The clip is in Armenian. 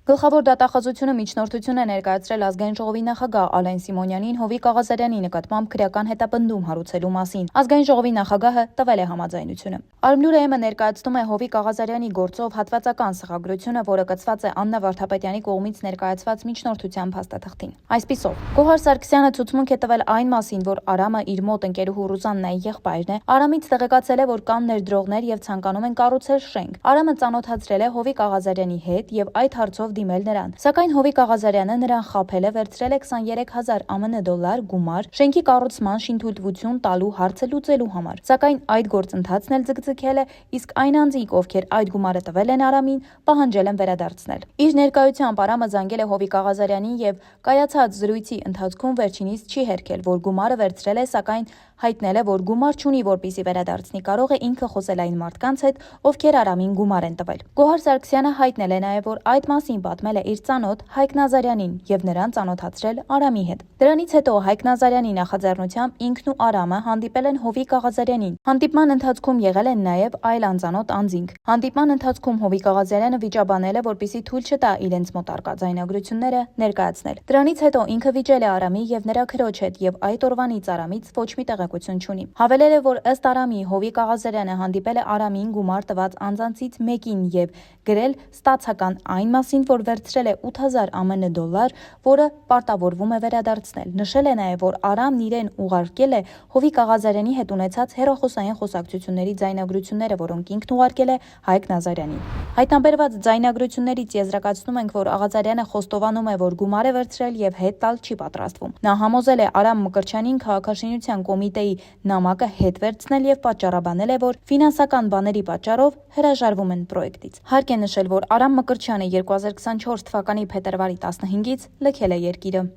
Գլխավոր դատախազությունը միջնորդություն է ներկայացրել ազգային ժողովի նախագահ Ալեն Սիմոնյանին Հովիկ Աղազարյանի նկատմամբ քրեական հետապնդում հարուցելու մասին։ Ազգային ժողովի նախագահը տվել է համաձայնությունը։ Արմլուրը ներկայացնում է Հովիկ Աղազարյանի գործով հատվածական սխագրությունը, որը կցված է Աննա Վարդապետյանի կողմից ներկայացված միջնորդության փաստաթղթին։ Այսպիսով, Գոհար Սարգսյանը ցուցմունք է տվել այն մասին, որ Արամը իր մոտ ընկերուհու Ռուզաննայի եղբայրն է, Արամից տեղեկացել է, որ կան ներդրողներ եւ ցանկանում են կառուցել շենք։ Արամը ծանոթացրել է Հովիկ Աղազարյանի հետ եւ այդ հարցով դիմել նրան, սակայն Հովիկ Աղազարյանը նրան խաբել է, վերցրել է 23,000 ԱՄՆ դոլար գումար շենքի կառուցման շինթույլտվություն տալու հարցը լուծելու համար, սակայն այդ գործընթացն էլ ձգձգել է, իսկ այն անձինք, ովքեր այդ գումարը տվել են Արամին, պահանջել են վերադարձնել։ Իր ներկայությամբ Արամը զանգել է Հովիկ Աղազարյանին եւ կայացած զրույցի ընթացքում վերջինից չի հերքել, որ գումարը վերցրել է, սակայն հայտնել է, որ գումար չունի, որպեսզի վերադարձնի, կարող է ինքը խոսել այն մարդկանց հետ, ովքեր Արամին գումար են տվել։ Գոհար Սարգսյանը հայտնել է նաև, որ այդ մասին պատմել է իր ծանոթ Հայկ Նազարյանին եւ նրան ծանոթացրել Արամի հետ։ Դրանից հետո Հայկ Նազարյանի նախաձեռնությամբ ինքն ու Արամը հանդիպել են Հովիկ Աղազարյանին։ Հանդիպման ընթացքում եղել են նաև այլ անծանոթ անձինք։ Հանդիպման ընթացքում Հովիկ Աղազարյանը վիճաբանել է, որպեսզի թույլ չտա իրենց մոտ արկա ձայնագրությունները ներկայացնել։ Դրանից հետո ինքը վիճել է Արամի եւ նրա քրոջ հետ եւ այդ օրվանից Արամից ոչ մի տեղեկություն չունի։ Հավելել է, որ ըստ Արամի Հովիկ Աղազարյանը հանդիպել է Արամին գումար տված անձանցից մեկին եւ գրել ստացական այն մասին, որ վերցրել է 8,000 ԱՄՆ դոլար, որը պարտավորվում է վերադարձնել։ Նշել է նաև, որ Արամն իրեն ուղարկել է Հովիկ Աղազարյանի հետ ունեցած հեռախոսային խոսակցությունների ձայնագրությունները, որոնք ինքն ուղարկել է Հայկ Նազարյանին։ Հայտնաբերված ձայնագրություններից եզրակացնում ենք, որ Աղազարյանը խոստովանում է, որ գումար է վերցրել եւ հետ տալ չի պատրաստվում։ Նա համոզել է Արամ Մկրտչյանին քաղաքաշինության կոմիտեի նամակը հետ վերցնել եւ պատճառաբանել է, որ ֆինանսական բաների պատճառով հրաժարվում են պրոյեկտից։ Հարկ է նշել, որ Արամ Մկրտչյանը 2024 թվականի փետրվարի 15-ից լքել է երկիրը։